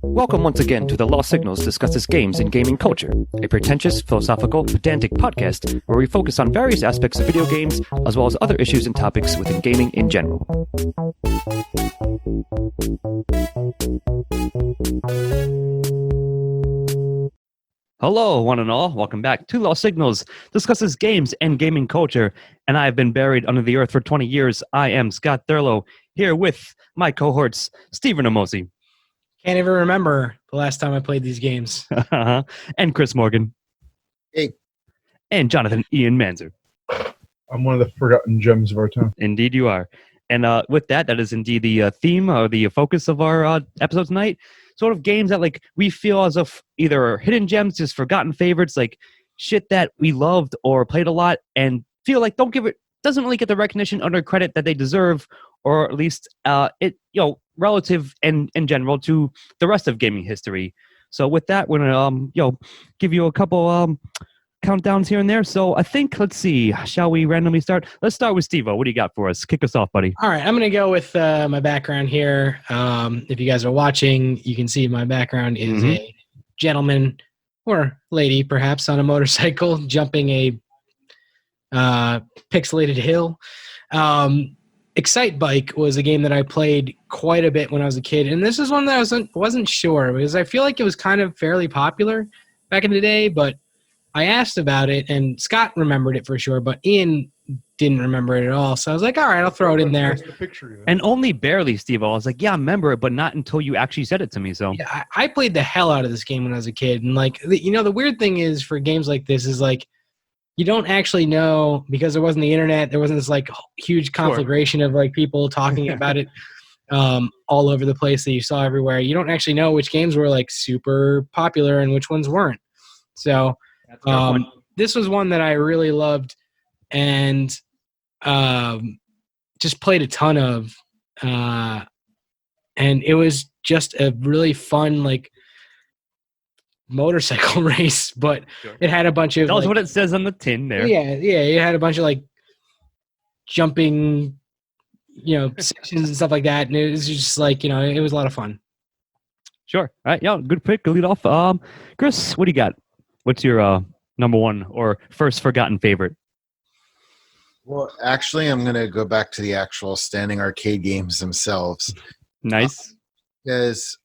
Welcome once again to The Lost Signals discusses games and gaming culture, a pretentious, philosophical, pedantic podcast where we focus on various aspects of video games as well as other issues and topics within gaming in general. Hello, one and all. Welcome back to Lost Signals discusses games and gaming culture, and I have been buried under the earth for 20 years. I am Scott Thurlow, here with my cohorts, Stephen Amosi. Can't even remember the last time I played these games. And Chris Morgan. Hey. And Jonathan Ian Manzer. I'm one of the forgotten gems of our time. Indeed you are. And with that is indeed the theme or the focus of our episode tonight. Sort of games that like we feel as if either are hidden gems, just forgotten favorites, like shit that we loved or played a lot and feel like doesn't really get the recognition under credit that they deserve, or at least relative and in general to the rest of gaming history. So with that, we're gonna give you a couple countdowns here and there. So I think, let's see, shall we randomly start? Let's start with Steve-O. What do you got for us? Kick us off, buddy. All right, I'm gonna go with my background here. If you guys are watching, you can see my background is a gentleman or lady, perhaps, on a motorcycle jumping a pixelated hill. Excite Bike was a game that I played quite a bit when I was a kid, and this is one that I wasn't sure, because I feel like it was kind of fairly popular back in the day, but I asked about it, and Scott remembered it for sure, but Ian didn't remember it at all, so I was like, all right, I'll throw it in there. And only barely, Steve-O. I was like, yeah, I remember it, but not until you actually said it to me. So yeah, I played the hell out of this game when I was a kid, and like, the weird thing is for games like this is like, you don't actually know, because there wasn't the internet, there wasn't this like huge conflagration of like people talking about it all over the place that you saw everywhere. You don't actually know which games were like super popular and which ones weren't. So this was one that I really loved and just played a ton of. And it was just a really fun, like, motorcycle race, but it had a bunch of, that's what it says on the tin there. Yeah, it had a bunch of like jumping, sections and stuff like that, and it was just like, it was a lot of fun. Sure. All right, yeah, good pick. Good lead off. Chris, what do you got? What's your number one or first forgotten favorite? Well, actually, I'm going to go back to the actual standing arcade games themselves. Nice. Because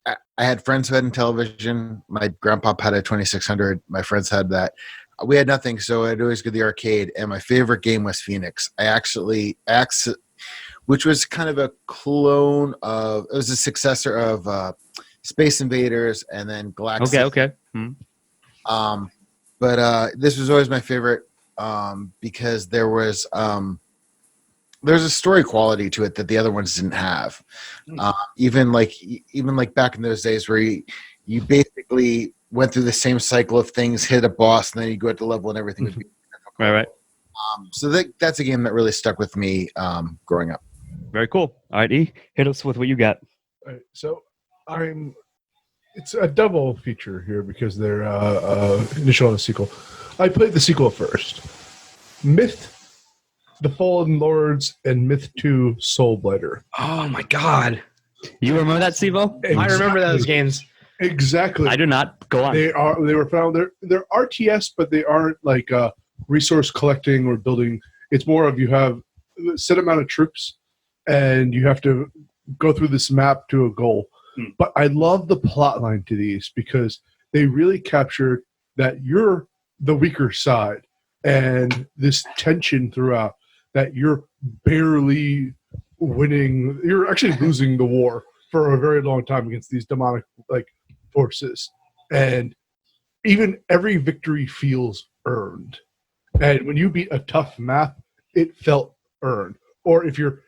I had friends who had television. My grandpa had a 2600. My friends had that. We had nothing, so I'd always go to the arcade. And my favorite game was Phoenix. Which was kind of a clone of, it was a successor of Space Invaders and then Galactic. Okay. But this was always my favorite because there was there's a story quality to it that the other ones didn't have. Even like back in those days where you basically went through the same cycle of things, hit a boss, and then you go at the level and everything would be difficult. Right. So that's a game that really stuck with me growing up. Very cool. All right, E, hit us with what you got. All right, so it's a double feature here because they're initial and a sequel. I played the sequel first. Myth, The Fallen Lords, and Myth 2 Soul Blighter. Oh my god. You remember that, Steve-O? Exactly. I remember those games. Exactly. I do not. Go on. They were found. They're RTS, but they aren't like resource collecting or building. It's more of you have a set amount of troops and you have to go through this map to a goal. But I love the plot line to these because they really captured that you're the weaker side and this tension throughout that you're barely winning. You're actually losing the war for a very long time against these demonic forces. And even every victory feels earned. And when you beat a tough map, it felt earned. Or if you're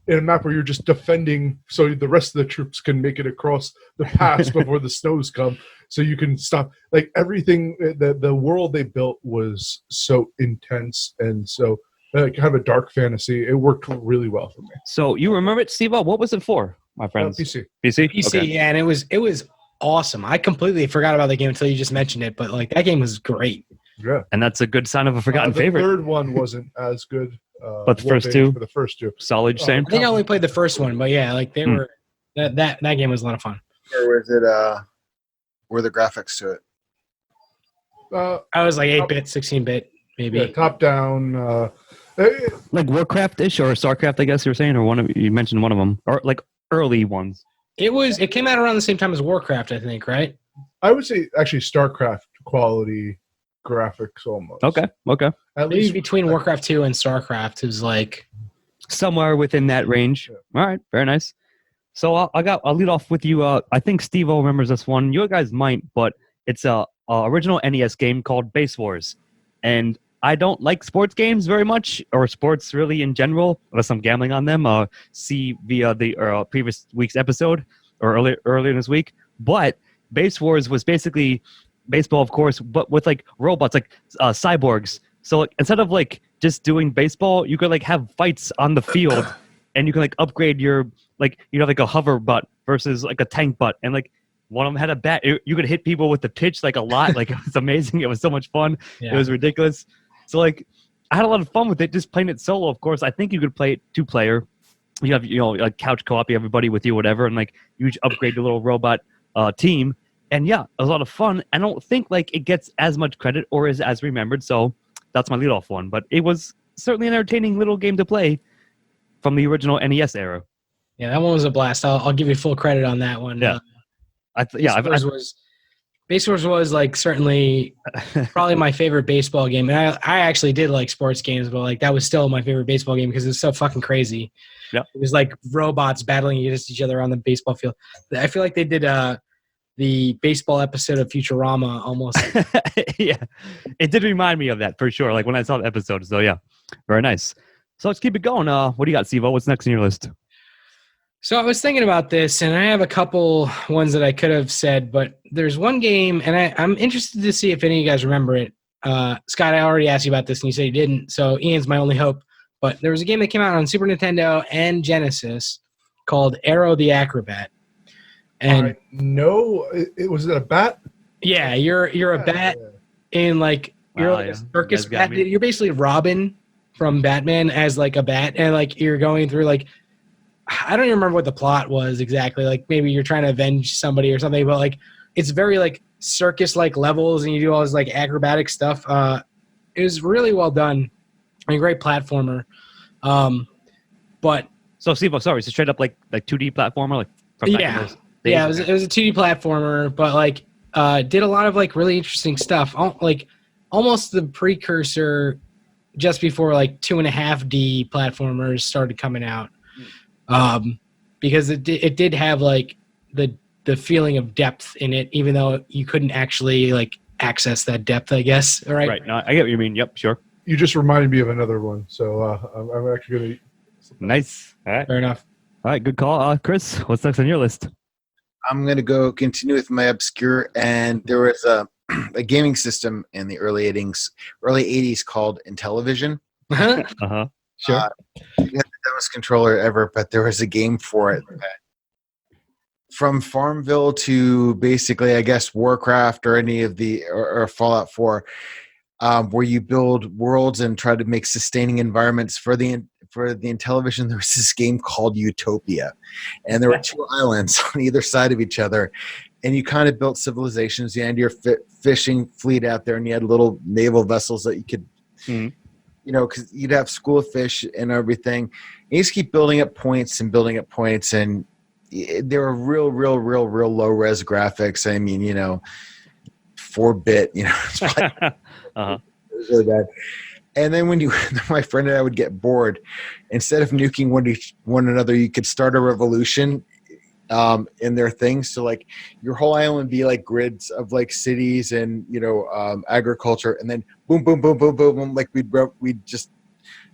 in a map where you're just defending so the rest of the troops can make it across the pass before the snows come, so you can stop. Like everything, the world they built was so intense and so kind of a dark fantasy. It worked really well for me. So you remember it, Steve-O? What was it for, my friends? PC. PC? PC, okay. Yeah, and it was awesome. I completely forgot about the game until you just mentioned it, but like that game was great. Yeah. And that's a good sign of a forgotten The favorite. third one wasn't as good. But the first two? For the first two. Solid, same. I think I only played the first one, but yeah, like they were that game was a lot of fun. Or was it? Were the graphics to it? I was like 8-bit, 16-bit, maybe. Yeah, top down. Like Warcraft-ish or StarCraft, I guess you were saying, or you mentioned one of them, or like early ones. It came out around the same time as Warcraft, I think, right? I would say actually StarCraft quality graphics almost. Okay. At Maybe least between Warcraft 2 and StarCraft is like Somewhere within that range. Yeah. All right, very nice. So I'll lead off with you. I think Steve-O remembers this one. You guys might, but it's a original NES game called Base Wars, and I don't like sports games very much, or sports really in general, unless I'm gambling on them. See via the previous week's episode or earlier this week. But Base Wars was basically baseball, of course, but with like robots, like cyborgs. So like, instead of like just doing baseball, you could like have fights on the field, and you can like upgrade your like you have like a hover butt versus like a tank butt, and like one of them had a bat. You could hit people with the pitch like a lot. Like it was amazing. It was so much fun. Yeah. It was ridiculous. So like I had a lot of fun with it. Just playing it solo, of course. I think you could play it 2-player. You have like couch co-op, you have everybody with you, whatever, and like you each upgrade your little robot team. And yeah, it was a lot of fun. I don't think like it gets as much credit or is as remembered. So that's my leadoff one. But it was certainly an entertaining little game to play from the original NES era. Yeah, that one was a blast. I'll give you full credit on that one. Yeah. Base Wars was like certainly probably my favorite baseball game. And I actually did like sports games, but like that was still my favorite baseball game because it was so fucking crazy. Yeah. It was like robots battling against each other on the baseball field. I feel like they did the baseball episode of Futurama almost. Yeah, it did remind me of that for sure. Like when I saw the episode. So yeah, very nice. So let's keep it going. What do you got, Steve-O? What's next on your list? So I was thinking about this, and I have a couple ones that I could have said, but there's one game, and I'm interested to see if any of you guys remember it. Scott, I already asked you about this, and you said you didn't, so Ian's my only hope. But there was a game that came out on Super Nintendo and Genesis called Arrow the Acrobat. And no, it was it a bat? yeah, you're a bat in like you're like a circus bat. You're basically Robin from Batman as like a bat, and like you're going through like I don't even remember what the plot was exactly. Like maybe you're trying to avenge somebody or something, but like it's very like circus-like levels, and you do all this like acrobatic stuff. It was really well done, and a great platformer. But So Steve-O, sorry, so straight up like 2D platformer, like from back in those days? yeah, it was a 2D platformer, but like did a lot of like really interesting stuff. Like almost the precursor, just before like 2.5D platformers started coming out. Because it did have like the feeling of depth in it, even though you couldn't actually like access that depth, I guess. All right. Right. No, I get what you mean. Yep. Sure. You just reminded me of another one, so I'm actually going to. Nice. All right. Fair enough. All right. Good call, Chris. What's next on your list? I'm going to go continue with my obscure, and there was a gaming system in the early 80s called Intellivision. Uh-huh. Sure. It had the dumbest controller ever, but there was a game for it. From Farmville to basically, I guess, Warcraft or any of the or Fallout 4, where you build worlds and try to make sustaining environments for the Intellivision. There was this game called Utopia, and there were 2 islands on either side of each other, and you kind of built civilizations. You had your fishing fleet out there, and you had little naval vessels that you could. Mm-hmm. You know, because you'd have school of fish and everything. And you just keep building up points, and they were real low res graphics. I mean, 4-bit. It's probably, Uh-huh. it was really bad. And then when my friend and I would get bored, instead of nuking one another, you could start a revolution in their things. So like your whole island would be like grids of like cities and agriculture, and then boom, boom, boom, boom, boom, boom. Like we'd just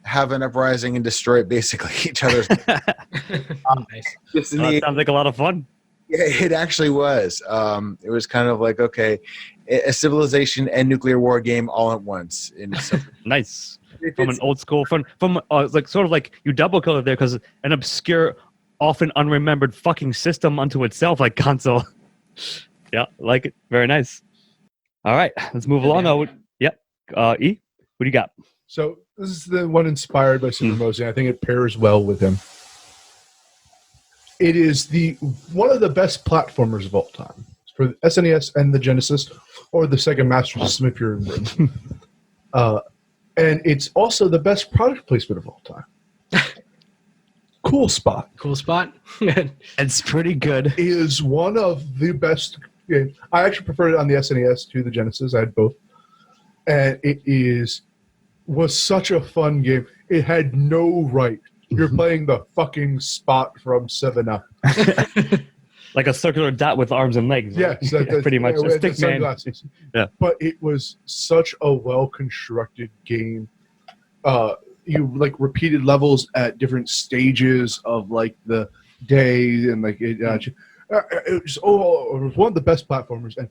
have an uprising and destroy basically each other's. Nice. That sounds like a lot of fun. Yeah, it actually was. It was kind of like a civilization and nuclear war game all at once. Nice. From an old school from like sort of like you double colored there because an obscure, often unremembered fucking system unto itself, like console. Yeah, like it. Very nice. All right, let's move along. Yep. E, what do you got? So this is the one inspired by Super Mosey. I think it pairs well with him. It is one of the best platformers of all time for the SNES and the Genesis, or the Sega Master System if you're in Britain. And it's also the best product placement of all time. Cool Spot. Cool Spot. It's pretty good. Is one of the best games. I actually preferred it on the SNES to the Genesis. I had both. And was such a fun game. It had no right. You're playing the fucking Spot from 7-Up. Like a circular dot with arms and legs. Right? Yes, pretty much. Yeah, A stick man. sunglasses. Yeah. But it was such a well-constructed game. You like repeated levels at different stages of like the day, and like it was one of the best platformers, and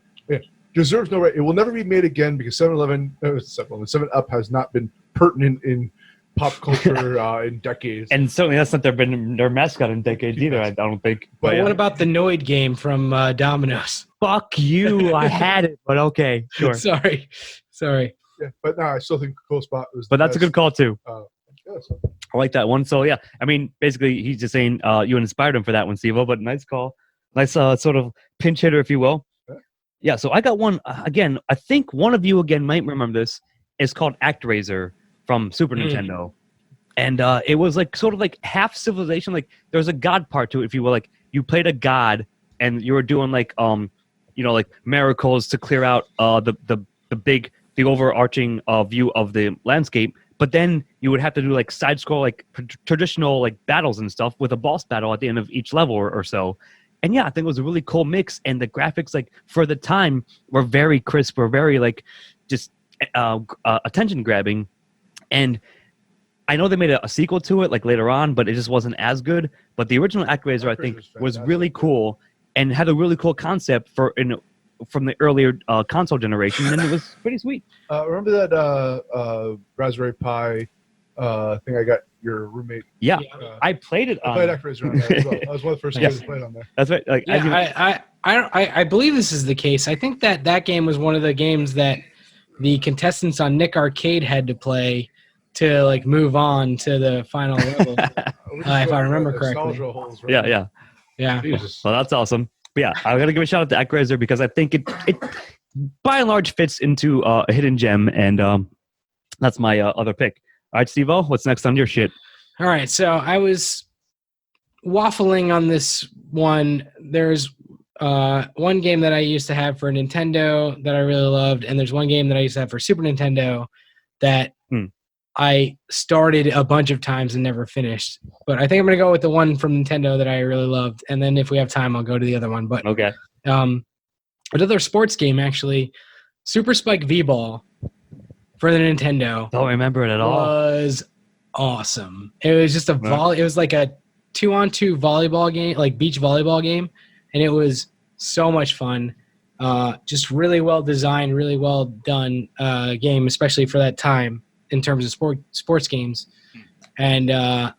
deserves no right. It will never be made again because 7-Up has not been pertinent in pop culture in decades. And certainly that's not their mascot in decades either, I don't think. But what about the Noid game from Domino's? Fuck you. I had it, but okay. Sure. Sorry. Yeah, but no, I still think Cool Spot was. But that's a good call, too. So. I like that one. So, yeah, I mean, basically, he's just saying you inspired him for that one, Steve-O, but nice call. Nice sort of pinch hitter, if you will. Yeah, so I got one. Again, I think one of you, again, might remember this. It's called ActRaiser from Super Nintendo. And it was like sort of like half civilization. Like there was a god part to it, if you will. Like you played a god and you were doing like, like miracles to clear out the overarching view of the landscape. But then you would have to do like side scroll, like traditional like battles and stuff with a boss battle at the end of each level or so. And yeah, I think it was a really cool mix. And the graphics, like for the time, were very crisp, were very like just attention grabbing. And I know they made a sequel to it like later on, but it just wasn't as good. But the original ActRaiser, I think, was really cool and had a really cool concept from the earlier console generation, and it was pretty sweet. Remember that Raspberry Pi thing I got your roommate? Yeah, I played it. I played ActRaiser on there as well. That was one of the first games I played on there. That's right. Like, I believe this is the case. I think that game was one of the games that the contestants on Nick Arcade had to play to like move on to the final level, if I remember correctly. Holes, right? Yeah. Jesus. Well, that's awesome. But yeah, I gotta give a shout out to ActRaiser because I think it by and large fits into a hidden gem, and that's my other pick. All right, Steve-O, what's next on your shit? All right, so I was waffling on this one. There's one game that I used to have for Nintendo that I really loved, and there's one game that I used to have for Super Nintendo that I started a bunch of times and never finished. But I think I'm going to go with the one from Nintendo that I really loved, and then if we have time, I'll go to the other one. But okay. Another sports game, actually, Super Spike V-Ball for the Nintendo. Don't remember it at all. Was awesome. It was just it was like a 2-on-2 volleyball game, like beach volleyball game, and it was so much fun. Just really well designed, really well done game, especially for that time in terms of sports games. And I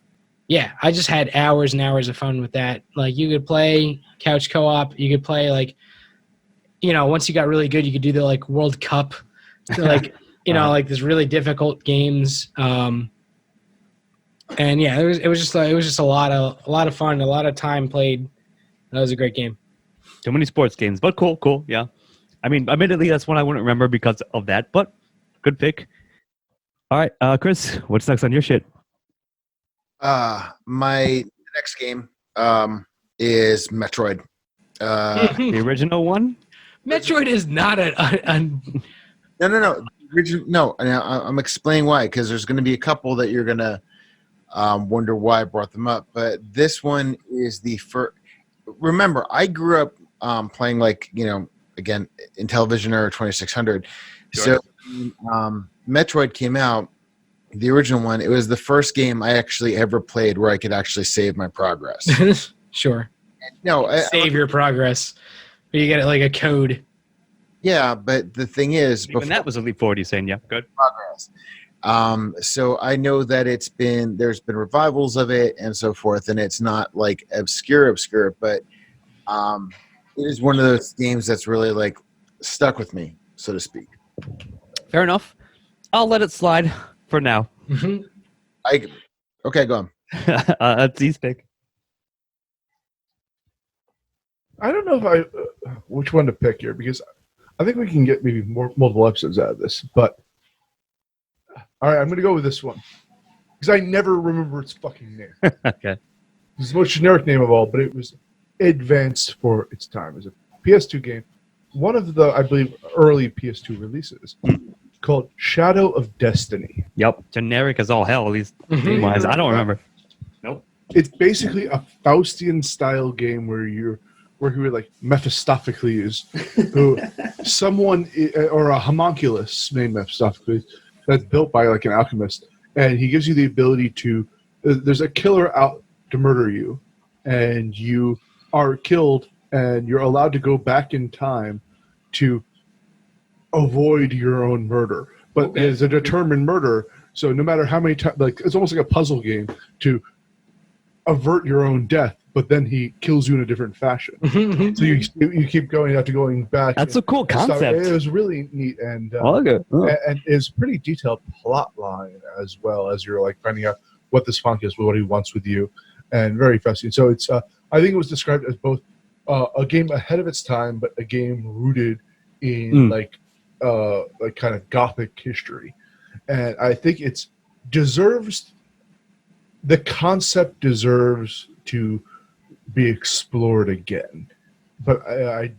just had hours and hours of fun with that. Like you could play couch co-op, you could play like, once you got really good, you could do the like World Cup, like like this really difficult games. And yeah, it was just a lot of fun, a lot of time played. That was a great game. Too many sports games, but cool. Yeah, I mean, admittedly, that's one I wouldn't remember because of that, but good pick. All right, Chris, what's next on your shit? My next game is Metroid. The original one? Metroid is not No. No, I'm explaining why, because there's going to be a couple that you're going to wonder why I brought them up. But this one is the first. Remember, I grew up playing again, Intellivision or 2600. Sure. So Metroid came out, the original one. It was the first game I actually ever played where I could actually save my progress. Sure. No, save your progress. But you get it like a code. Yeah, but the thing is, even that was a leap forward. You're saying, yeah, good progress. So I know that there's been revivals of it and so forth, and it's not like obscure, but it is one of those games that's really like stuck with me, so to speak. Fair enough. I'll let it slide for now. Okay, go on. That's Z's pick. I don't know if which one to pick here, because I think we can get maybe multiple episodes out of this. But all right, I'm going to go with this one because I never remember its fucking name. Okay. It's the most generic name of all, but it was advanced for its time. It was a PS2 game, one of the, I believe, early PS2 releases, called Shadow of Destiny. Yep. Generic as all hell, at least name-wise. I don't remember. Nope. It's basically a Faustian style game where you're like Mephistopheles, who someone or a homunculus named Mephistopheles that's built by like an alchemist, and he gives you the ability to. There's a killer out to murder you, and you are killed, and you're allowed to go back in time to avoid your own murder. But it's a determined murder, so no matter how many times, like it's almost like a puzzle game to avert your own death, but then he kills you in a different fashion. So you keep going back. That's a cool concept. It was really neat, and and it's pretty detailed plot line as well as you're like finding out what this funk is, what he wants with you, and very fascinating. So it's I think it was described as both a game ahead of its time, but a game rooted in like kind of gothic history, and I think the concept deserves to be explored again, but I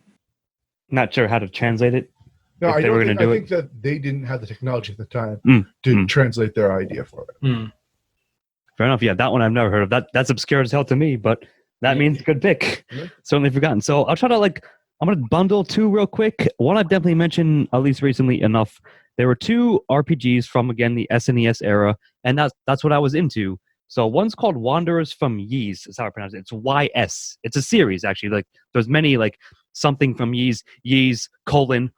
not sure how to translate it. no, I think that they didn't have the technology at the time to translate their idea for it. Fair enough. Yeah, that one I've never heard of. That's obscure as hell to me, but that means good pick. Certainly forgotten. So I'll try to I'm going to bundle two real quick. One I've definitely mentioned at least recently enough. There were two RPGs from, again, the SNES era, and that's what I was into. So one's called Wanderers from Ys, is how I pronounce it. It's YS. It's a series, actually. Like there's many, like something from Ys,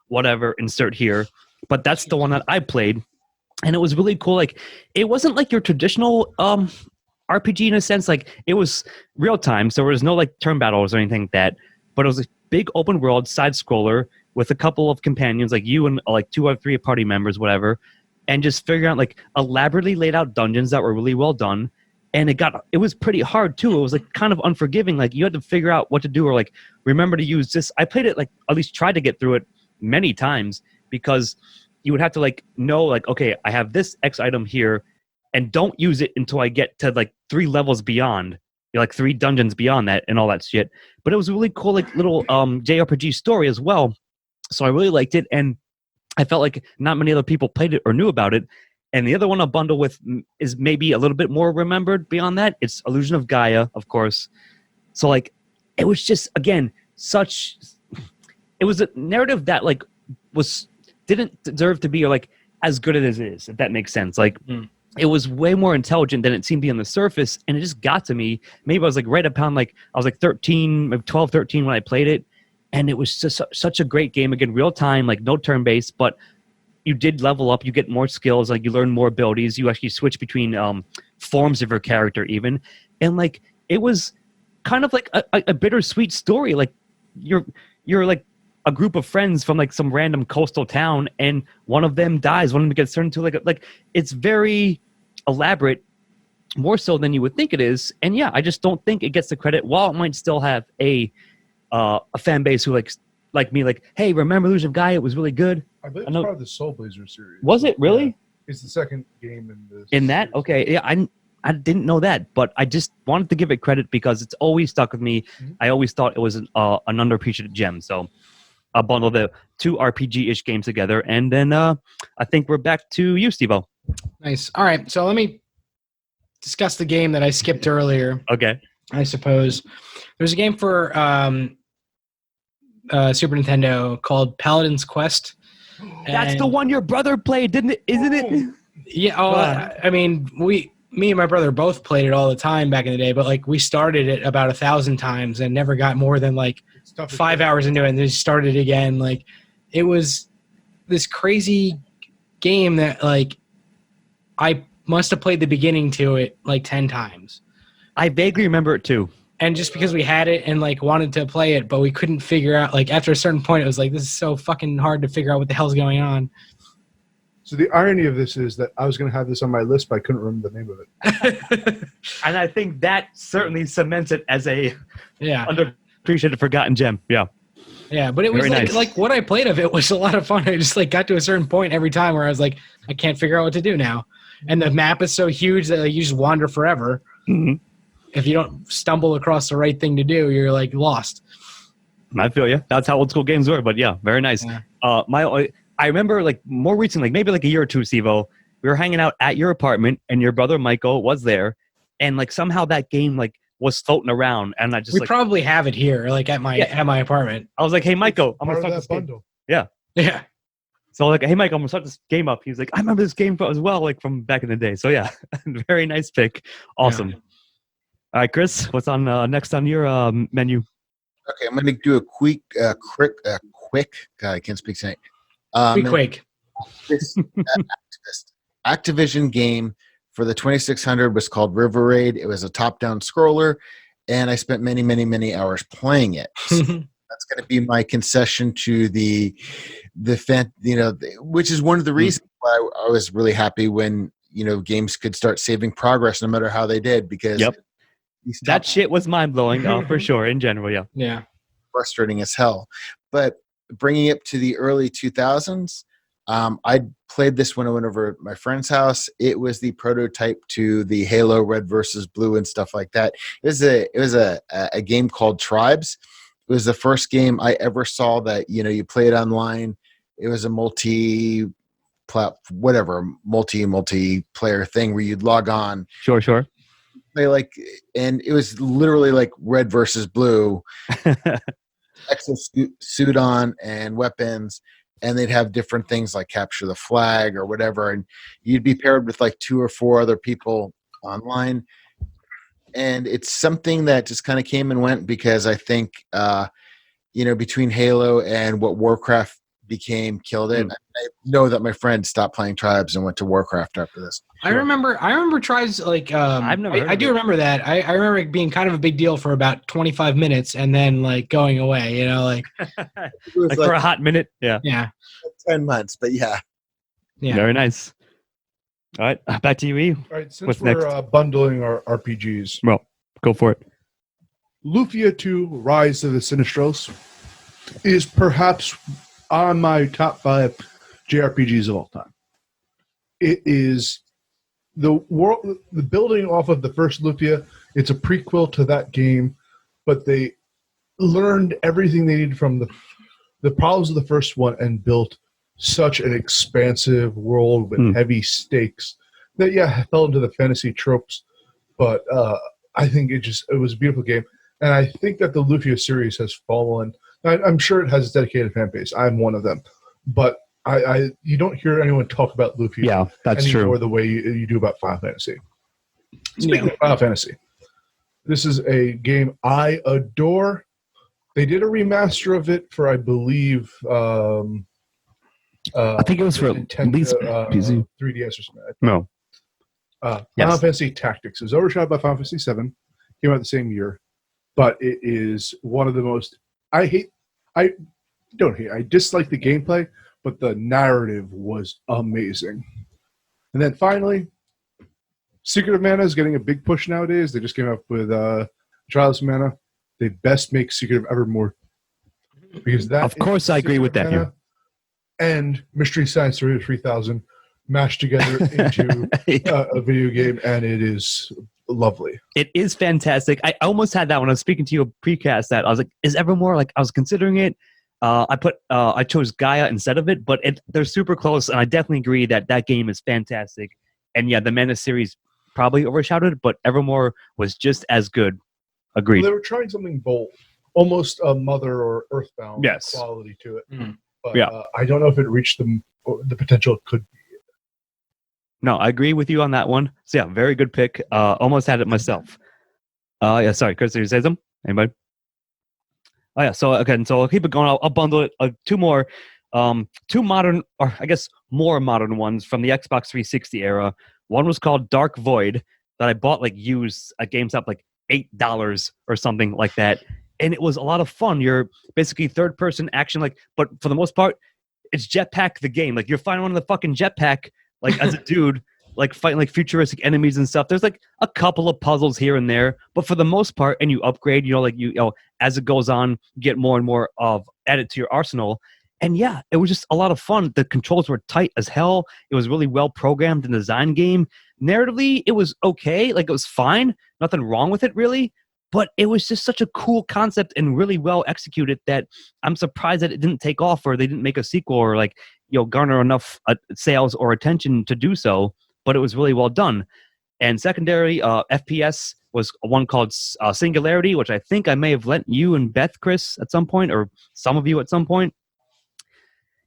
whatever, insert here. But that's the one that I played. And it was really cool. Like, it wasn't like your traditional RPG in a sense. Like, it was real time, so there was no like turn battles or anything like that. But it was a big open world side scroller with a couple of companions, like you and like 2 or 3 party members, whatever, and just figuring out like elaborately laid out dungeons that were really well done. And it was pretty hard too. It was like kind of unforgiving. Like you had to figure out what to do or like remember to use this. I played it like at least tried to get through it many times because you would have to like know like, okay, I have this X item here and don't use it until I get to like 3 levels beyond, like 3 dungeons beyond that and all that shit. But it was a really cool like little JRPG story as well. So I really liked it. And I felt like not many other people played it or knew about it. And the other one I'll bundle with is maybe a little bit more remembered beyond that. It's Illusion of Gaia, of course. So, like, it was just, again, it was a narrative that, like, didn't deserve to be, like, as good as it is, if that makes sense. Like, it was way more intelligent than it seemed to be on the surface, and it just got to me. Maybe I was, like, right upon, like, I was, like, 12, 13 when I played it, and it was just such a great game. Again, real time, like, no turn-based, but you did level up, you get more skills, like you learn more abilities, you actually switch between forms of your character even. And like it was kind of like a bittersweet story. Like you're like a group of friends from like some random coastal town and one of them dies, one of them gets turned into like it's very elaborate, more so than you would think it is. And yeah, I just don't think it gets the credit. While it might still have a fan base who like me, like, hey, remember Illusion of Gaia? It was really good. I believe it's part of the Soul Blazer series. Was it really? Yeah. It's the second game in this. In that? series. Okay. Yeah, I didn't know that, but I just wanted to give it credit because it's always stuck with me. Mm-hmm. I always thought it was an underappreciated gem. So I'll bundle the 2 RPG-ish games together, and then I think we're back to you, Steve-O. Nice. All right, so let me discuss the game that I skipped earlier. Okay. I suppose. There's a game for Super Nintendo called Paladin's Quest. That's the one your brother played, didn't it? Isn't it? Yeah. Oh, I mean, me and my brother both played it all the time back in the day, but like we started it about 1,000 times and never got more than like 5 hours into it, and then started again. Like it was this crazy game that like I must have played the beginning to it like 10 times. I vaguely remember it too. and just because we had it and like wanted to play it, but we couldn't figure out, like after a certain point, it was like, this is so fucking hard to figure out what the hell's going on. So the irony of this is that I was going to have this on my list, but I couldn't remember the name of it. And I think that certainly cements it as a Yeah. underappreciated, forgotten gem. Yeah. Yeah, but it was Very nice. like what I played of it was a lot of fun. I just like got to a certain point every time where I was like, I can't figure out what to do now. And the map is so huge that like, you just wander forever. Mm-hmm. If you don't stumble across the right thing to do, you're like lost. I feel you. That's how old school games were. But yeah, very nice. Yeah. I remember like more recently, like maybe like a year or two, Sivo, we were hanging out at your apartment and your brother Michael was there, and like somehow that game like was floating around, and I just We like probably have it here, like at my apartment. I was like, hey Michael, I'm gonna Part of start that this game. bundle. Yeah. So like, hey Michael, I'm gonna start this game up. He's like, I remember this game as well, like from back in the day. So yeah, very nice pick. Awesome. Yeah. All right, Chris, what's on next on your menu? Okay, I'm going to do a quick. God, I can't speak tonight. Quick. This Activision game for the 2600 was called River Raid. It was a top-down scroller, and I spent many, many, many hours playing it. So that's going to be my concession to the which is one of the reasons why I was really happy when games could start saving progress no matter how they did, because That shit was mind blowing for sure. In general, yeah. Yeah. frustrating as hell. But bringing it to the early 2000s, I played this when I went over at my friend's house. It was the prototype to the Halo Red versus Blue and stuff like that. It was a game called Tribes. It was the first game I ever saw that you play it online. It was a multiplayer thing where you'd log on. Sure. And it was literally like Red versus Blue, exosuit on and weapons, and they'd have different things like capture the flag or whatever, and you'd be paired with like 2 or 4 other people online. And it's something that just kind of came and went, because I think between Halo and what Warcraft became killed it. I know that my friend stopped playing Tribes and went to Warcraft after this. I remember Tribes, like I've never heard I of do it. remember that. I remember it being kind of a big deal for about 25 minutes and then like going away, like It was like for a hot minute. Yeah. yeah. 10 months, but yeah. Very nice. All right, back to you, E. All right, since What's we're bundling our RPGs, Well, go for it. Lufia 2 Rise of the Sinistros is perhaps on my top 5 JRPGs of all time. It is the building off of the first Lufia. It's a prequel to that game, but they learned everything they needed from the problems of the first one and built such an expansive world with heavy stakes that fell into the fantasy tropes, but I think it was a beautiful game. And I think that the Lufia series has fallen. I'm sure it has a dedicated fan base. I'm one of them, but you don't hear anyone talk about Lufia. Yeah, that's anymore true. the way you do about Final Fantasy. Speaking of Final Fantasy, this is a game I adore. They did a remaster of it for, I believe, I think it was for Nintendo, at least PC. 3DS or something. No. Final Yes. Fantasy Tactics. It was overshadowed by Final Fantasy 7. Came out the same year. But it is one of the most... I dislike the gameplay, but the narrative was amazing. And then finally, Secret of Mana is getting a big push nowadays. They just came up with Trials of Mana. They best make Secret of Evermore. Because that Of course, I agree with that. Mana and Mystery Science Theater 3000 mashed together into a video game, and it is lovely. It is fantastic. I almost had that when I was speaking to you precast. That I was like, "Is Evermore?" Like I was considering it. I chose Gaia instead of it, but they're super close, and I definitely agree that game is fantastic. And yeah, the Mana series probably overshadowed it, but Evermore was just as good. Agreed. Well, they were trying something bold, almost a Mother or Earthbound quality to it. But I don't know if it reached the potential it could be. No, I agree with you on that one. So yeah, very good pick. Almost had it myself. Yeah, sorry, Chris, did you say something? Anybody? Oh yeah, so again, so I'll keep it going. I'll bundle it. 2 more, 2 modern, or I guess more modern ones from the Xbox 360 era. One was called Dark Void that I bought like used at GameStop like $8 or something like that. And it was a lot of fun. You're basically third person action, like, but for the most part, it's jetpack the game. Like you're fighting one of the fucking jetpack, like as a dude, like fighting like futuristic enemies and stuff. There's like a couple of puzzles here and there, but for the most part, and you upgrade, like you know, as it goes on, you get more and more of added to your arsenal. And yeah, it was just a lot of fun. The controls were tight as hell. It was really well programmed and designed game. Narratively, it was okay. Like it was fine. Nothing wrong with it really. But it was just such a cool concept and really well executed that I'm surprised that it didn't take off or they didn't make a sequel or like, garner enough sales or attention to do so. But it was really well done. And secondary FPS was one called Singularity, which I think I may have lent you and Beth, Chris, at some point, or some of you at some point.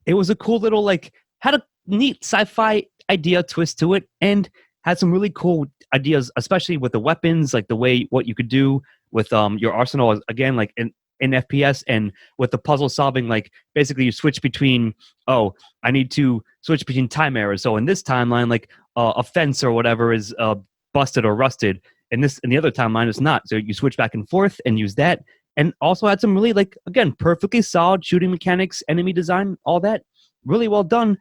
It was a cool little, like, had a neat sci-fi idea twist to it and had some really cool ideas, especially with the weapons, like what you could do with your arsenal, again, like in FPS, and with the puzzle solving, like basically you switch between, I need to switch between time eras. So in this timeline, like a fence or whatever is busted or rusted. In the other timeline, it's not. So you switch back and forth and use that. And also had some really, like, again, perfectly solid shooting mechanics, enemy design, all that. Really well done.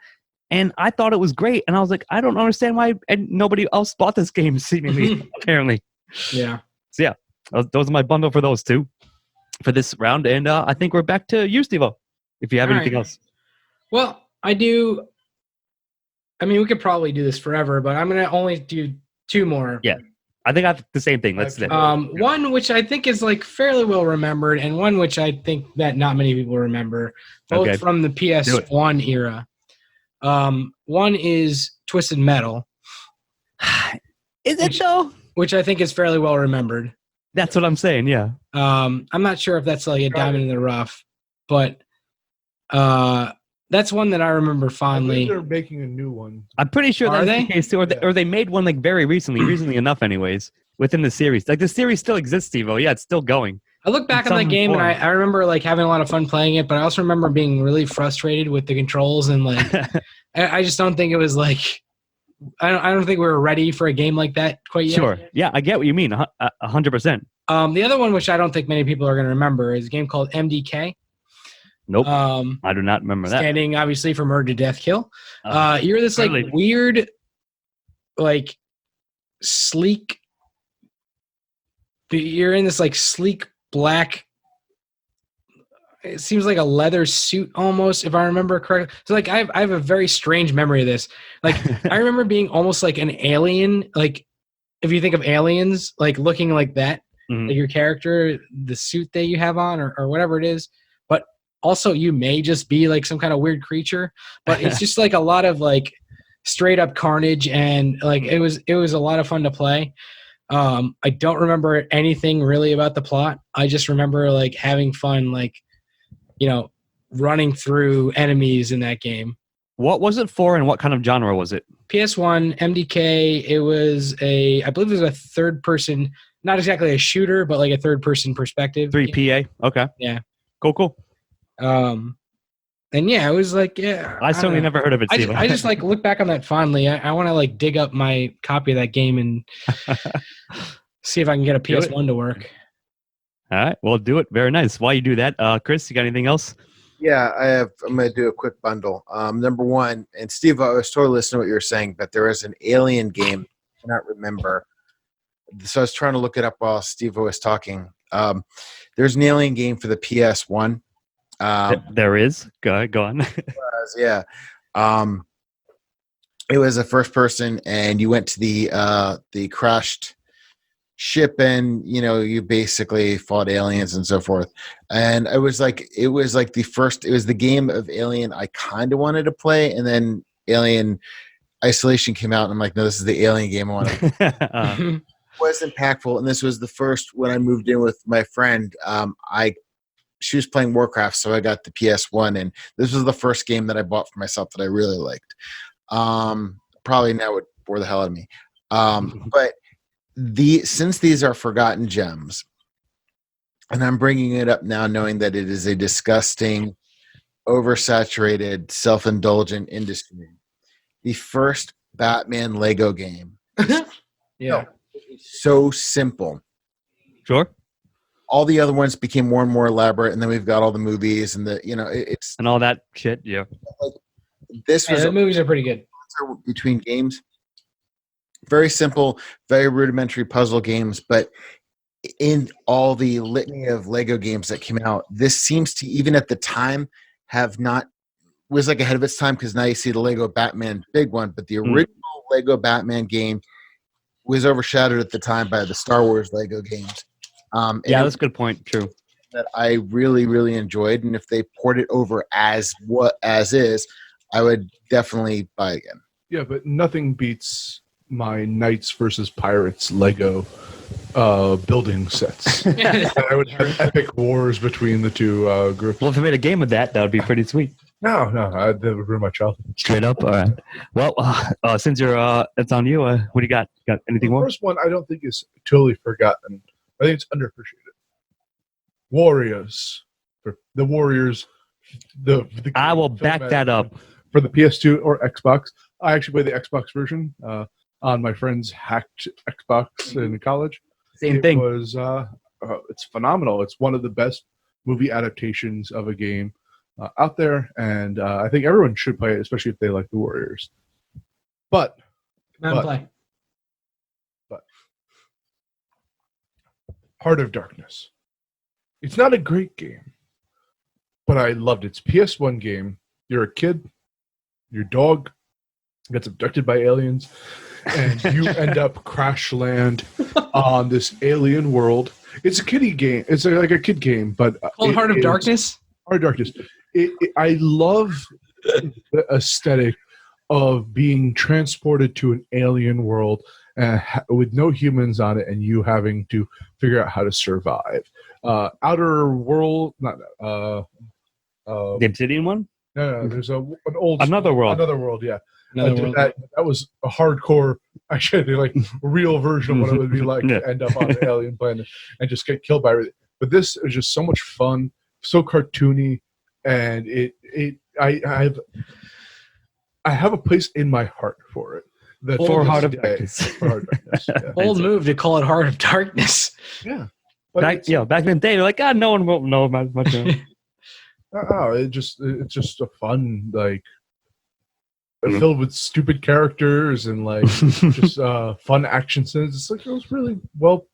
And I thought it was great. And I was like, I don't understand why nobody else bought this game, seemingly, apparently. Yeah. So, yeah, those are my bundle for those two for this round. And I think we're back to you, Steve-O, if you have anything else. Well, I do. I mean, we could probably do this forever, but I'm going to only do two more. Yeah. I think I have the same thing. Let's do it. One which I think is like fairly well remembered, and one which I think that not many people remember, both from the PS1 era. One is Twisted Metal. Is it though? Which I think is fairly well remembered. That's what I'm saying. Yeah. I'm not sure if that's like a diamond in the rough, but that's one that I remember fondly. They're making a new one. I'm pretty sure that's the case too, or they made one like very recently enough, anyways, within the series. Like the series still exists, Steve-O. Yeah, it's still going. I look back on that game and I remember like having a lot of fun playing it, but I also remember being really frustrated with the controls and like I just don't think it was like I don't think we were ready for a game like that quite yet. Sure. Yeah, I get what you mean. 100%. The other one, which I don't think many people are going to remember, is a game called MDK. Nope. I do not remember that. Standing obviously for Murder, Death, Kill. You're this like weird, like sleek. You're in this like sleek black. It seems like a leather suit almost, if I remember correctly. So like I have a very strange memory of this. Like I remember being almost like an alien. Like if you think of aliens, like looking like that, like your character, the suit that you have on, or whatever it is. But also you may just be like some kind of weird creature. But it's just like a lot of like straight up carnage, and like it was a lot of fun to play. I don't remember anything really about the plot. I just remember like having fun, like, running through enemies in that game. What was it for, and what kind of genre was it? PS1, MDK. It was I believe it was a third person, not exactly a shooter, but like a third person perspective. 3PA. Okay. Yeah. Cool. And yeah, it was like, yeah. I certainly never heard of it, Steve. I just like look back on that fondly. I want to like dig up my copy of that game and see if I can get a PS1 to work. All right, well, do it. Very nice. While you do that, Chris, you got anything else? Yeah, I'm going to do a quick bundle. Number one, and Steve, I was totally listening to what you were saying, but there is an Alien game I cannot remember. So I was trying to look it up while Steve was talking. There's an Alien game for the PS1. There is. Go on. Yeah. It was a first person, and you went to the crashed ship, and you basically fought aliens and so forth. And it was the game of Alien I kind of wanted to play, and then Alien Isolation came out, and I'm like, no, this is the Alien game I want to play. It was impactful, and this was the first when I moved in with my friend. She was playing Warcraft, so I got the PS1, and this was the first game that I bought for myself that I really liked. Probably now would bore the hell out of me. But since these are forgotten gems, and I'm bringing it up now knowing that it is a disgusting, oversaturated, self-indulgent industry, the first Batman Lego game is so simple. Sure. All the other ones became more and more elaborate, and then we've got all the movies and it's And all that shit. Yeah. this was the movies are pretty good. between games. Very simple, very rudimentary puzzle games, but in all the litany of Lego games that came out, this seems to, even at the time, was like ahead of its time, because now you see the Lego Batman big one, but the original Lego Batman game was overshadowed at the time by the Star Wars Lego games. Yeah, that's a good point. True. That I really, really enjoyed, and if they port it over as is, I would definitely buy again. Yeah, but nothing beats my Knights versus Pirates Lego building sets. I would have epic wars between the two groups. Well, if we made a game of that, that would be pretty sweet. No, that would ruin my childhood. Straight up. All right. Well, since it's on you. What do you got? Got anything The more? first one I don't think is totally forgotten. I think it's underappreciated. Warriors. For the Warriors. The I will back that up. For the PS2 or Xbox. I actually played the Xbox version on my friend's hacked Xbox in college. Same thing. It was it's phenomenal. It's one of the best movie adaptations of a game out there, and I think everyone should play it, especially if they like the Warriors. But Play. Heart of Darkness. It's not a great game, but I loved it. It's a PS1 game. You're a kid, your dog gets abducted by aliens, and you end up crash land on this alien world. It's a kiddie game. It's like a kid game, but Called Heart of Darkness? Heart of Darkness. I love the aesthetic of being transported to an alien world with no humans on it, and you having to figure out how to survive. Outer World, not The Obsidian one? no. There's an old Another World. Another World, yeah. Another World. That was a hardcore, actually, like real version of what it would be like Yeah. to end up on the alien planet and just get killed by everything. But this is just so much fun, so cartoony, and I have a place in my heart for it. For Heart of Darkness. Darkness. For Heart of Darkness. Yeah. Bold move to call it Heart of Darkness. Yeah. But Back in the day, they're like, no one will know about much. it's just a fun, like, filled with stupid characters and like just fun action scenes. It's like it was really well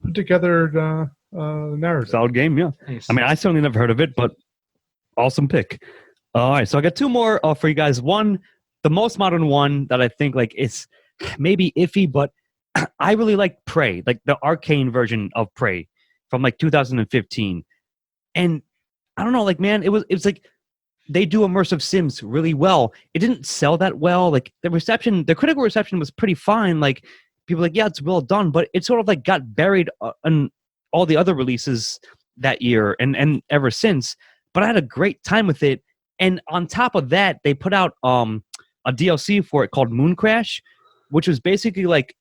put together narrative. Solid game, yeah. Nice. I mean, I certainly never heard of it, but awesome pick. All right, so I got two more for you guys. One, the most modern one that I think like it's maybe iffy, but I really like Prey, like the arcane version of Prey from like 2015. And I don't know, like, man, it was like they do immersive sims really well. It didn't sell that well. Like the critical reception was pretty fine. Like people were like, yeah, it's well done, but it sort of like got buried on all the other releases that year and ever since. But I had a great time with it. And on top of that, they put out a DLC for it called Moon Crash, which was basically like,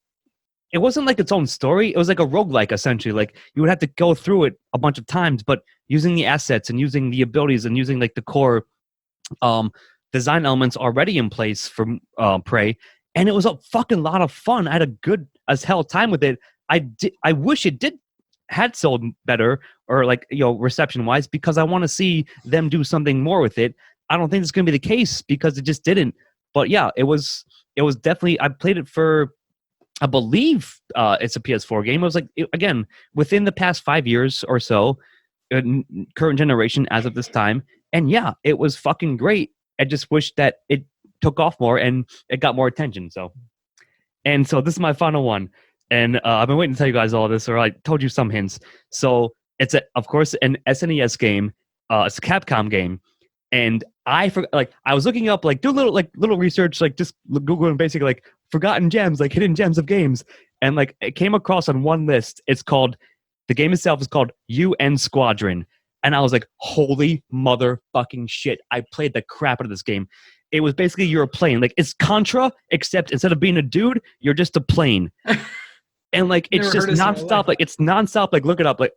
it wasn't like its own story. It was like a roguelike, essentially. Like you would have to go through it a bunch of times, but using the assets and using the abilities and using like the core design elements already in place for Prey. And it was a fucking lot of fun. I had a good as hell time with it. I wish it had sold better or like, reception wise, because I want to see them do something more with it. I don't think it's going to be the case because it just didn't. But yeah, it was definitely, I played it for, I believe it's a PS4 game. It was like, again, within the past 5 years or so, current generation as of this time. And yeah, it was fucking great. I just wish that it took off more and it got more attention. So this is my final one. And I've been waiting to tell you guys all this, or I told you some hints. So it's, of course, an SNES game. It's a Capcom game. And I was looking up, like, do little research, like just Googling basically like forgotten gems, like hidden gems of games. And like it came across on one list. The game itself is called UN Squadron. And I was like, holy motherfucking shit. I played the crap out of this game. It was basically you're a plane. Like it's Contra, except instead of being a dude, you're just a plane. And like it's just nonstop. Like it's nonstop. Like look it up. Like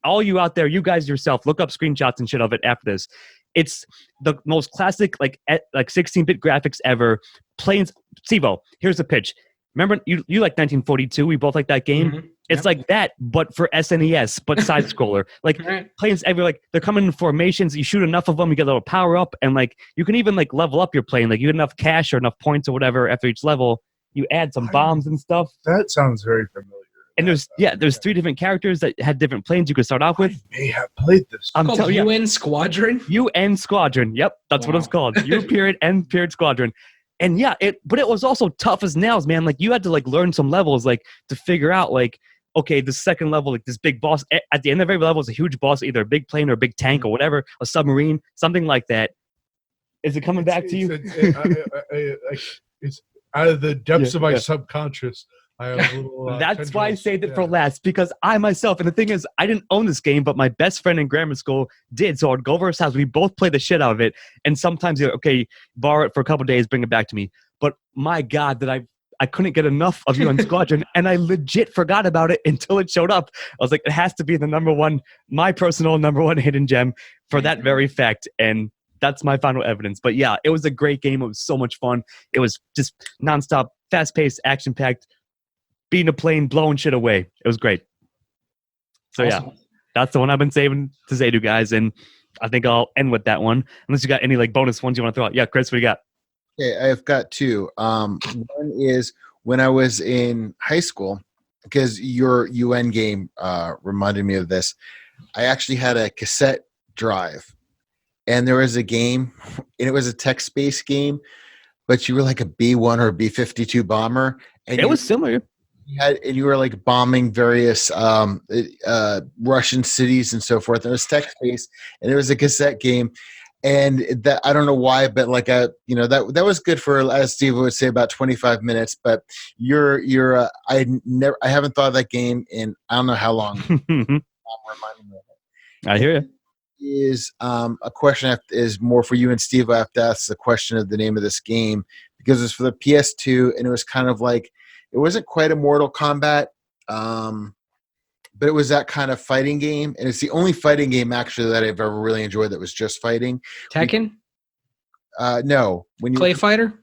all you out there, you guys yourself, look up screenshots and shit of it after this. It's the most classic like 16-bit graphics ever. Planes. Sivo, here's the pitch. Remember, you like 1942. We both like that game. Mhm. It's Yep. like that, but for SNES, but side scroller. Like Right. planes every like they're coming in formations. You shoot enough of them, you get a little power up, and like you can even like level up your plane. Like you get enough cash or enough points or whatever after each level. You add some bombs and stuff. That sounds very familiar. And there's 3 different characters that had different planes you could start off with. I may have played this. I'm Called telling you, UN Squadron. UN Squadron. Yep, that's what it's Wow. called. U period N period Squadron. And yeah, but it was also tough as nails, man. Like you had to like learn some levels like to figure out like, okay, the second level, like this big boss at the end of every level is a huge boss, either a big plane or a big tank or whatever, a submarine, something like that. Is it coming back to you? It's out of the depths Yeah, of my yeah. subconscious. I have a little, That's why I tendrils. saved it for Yeah. last, because I myself, and the thing is, I didn't own this game, but my best friend in grammar school did. So I'd go over his house. We both play the shit out of it. And sometimes, okay, borrow it for a couple days, bring it back to me. But my God, that I couldn't get enough of UN Squadron, and I legit forgot about it until it showed up. I was like, it has to be the number one, my personal number one hidden gem for that very fact. And that's my final evidence. But yeah, it was a great game. It was so much fun. It was just nonstop, fast-paced, action-packed, being a plane, blowing shit away. It was great. So yeah, Awesome. that's the one I've been saving to say to you guys. And I think I'll end with that one. Unless you got any like bonus ones you want to throw out. Yeah, Chris, what do you got? Okay, I've got 2. One is when I was in high school, because your UN game reminded me of this. I actually had a cassette drive, and there was a game, and it was a text-based game, but you were like a B-1 or a B-52 bomber, and It was similar. you were like bombing various Russian cities and so forth. And it was text-based, and it was a cassette game. And that, I don't know why, but like that was good for, as Steve would say, about 25 minutes. But I haven't thought of that game in I don't know how long. Reminding me of it. I hear you. Is a question is more for you and Steve. I have to ask the question of the name of this game, because it's for the PS2, and it was kind of like, it wasn't quite a Mortal Kombat, but it was that kind of fighting game, and it's the only fighting game actually that I've ever really enjoyed that was just fighting. Tekken. No, when you Clay Fighter.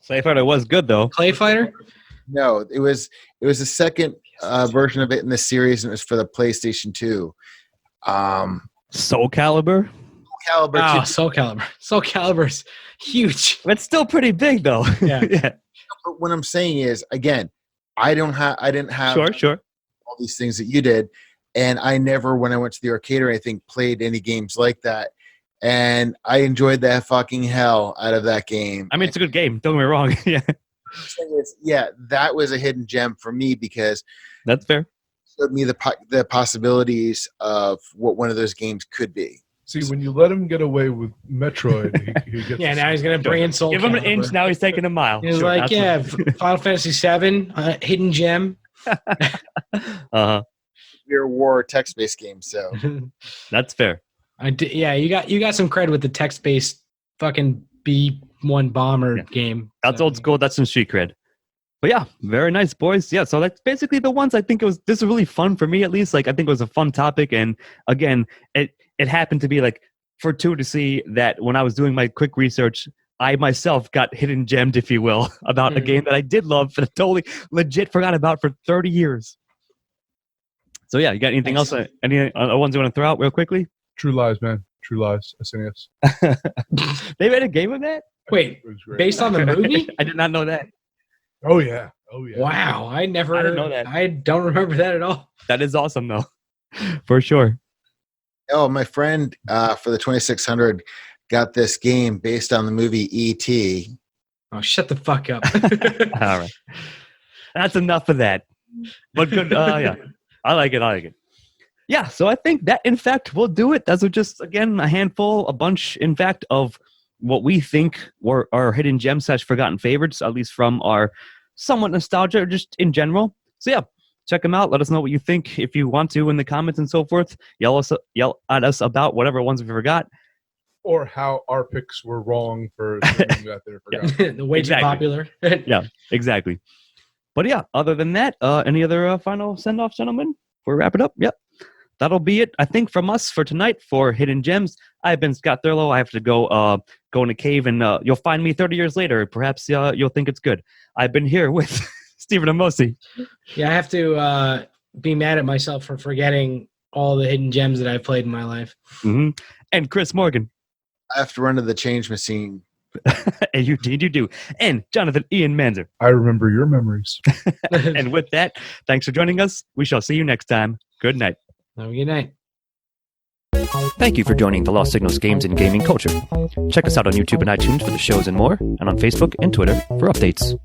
Slave Fighter was good though. Clay Fighter. no, it was the second version of it in the series, and it was for the PlayStation 2. Soul Calibur. Caliber Oh, 2. Soul Calibur. Soul Calibur's huge. It's still pretty big though. Yeah. Yeah. But what I'm saying is, again, I didn't have Sure. all these things that you did, and I never, when I went to the arcade or anything, played any games like that, and I enjoyed the fucking hell out of that game. I mean, it's a good game. Don't get me wrong. Yeah, Yeah, that was a hidden gem for me, because that's fair. it showed me the possibilities of what one of those games could be. See, when you let him get away with Metroid, he gets Yeah, now he's gonna bring in Soul Give him an Calibur. inch. Now he's taking a mile. He's Sure, like, yeah, Final Fantasy VII, hidden gem. uh-huh. We're war text-based game, so That's fair. Yeah, you got some cred with the text-based fucking B1 bomber Yeah. game. That's old school. That's some street cred. But yeah, very nice, boys. Yeah, so that's basically the ones I think this was really fun for me, at least. Like, I think it was a fun topic. And again, it happened to be like fortuitously that when I was doing my quick research, I myself got hidden gemmed, if you will, about a game that I did love that I totally legit forgot about for 30 years. So yeah, you got anything else? Any other ones you want to throw out real quickly? True Lies, man. True Lies. SNES. They made a game of that? Wait, It was great. based on the movie? I did not know that. Oh yeah. Oh yeah. Wow, I never. I didn't know that. I don't remember that at all. That is awesome, though, for sure. Oh, my friend for the 2600 got this game based on the movie E.T. Oh, shut the fuck up. All right, that's enough of that. But good, yeah, I like it. Yeah, so I think that, in fact, will do it. Those are just, again, a bunch, in fact, of what we think were our hidden gems / forgotten favorites, at least from our somewhat nostalgia, or just in general. So yeah, check them out. Let us know what you think if you want to in the comments and so forth. Yell at us about whatever ones we forgot. Or how our picks were wrong for something that they forgot. The way too Exactly. popular. Yeah, exactly. But yeah, other than that, any other final send-offs, gentlemen? Before we wrap it up? Yep. That'll be it, I think, from us for tonight for Hidden Gems. I've been Scott Thurlow. I have to go go in a cave and you'll find me 30 years later. Perhaps you'll think it's good. I've been here with Stephen Amosi. Yeah, I have to be mad at myself for forgetting all the hidden gems that I've played in my life. Mm-hmm. And Chris Morgan. I have to run to the change machine. And you do. And Jonathan Ian Manzer. I remember your memories. And with that, thanks for joining us. We shall see you next time. Good night. Have a good night. Thank you for joining the Lost Signals Games and Gaming Culture. Check us out on YouTube and iTunes for the shows and more, and on Facebook and Twitter for updates.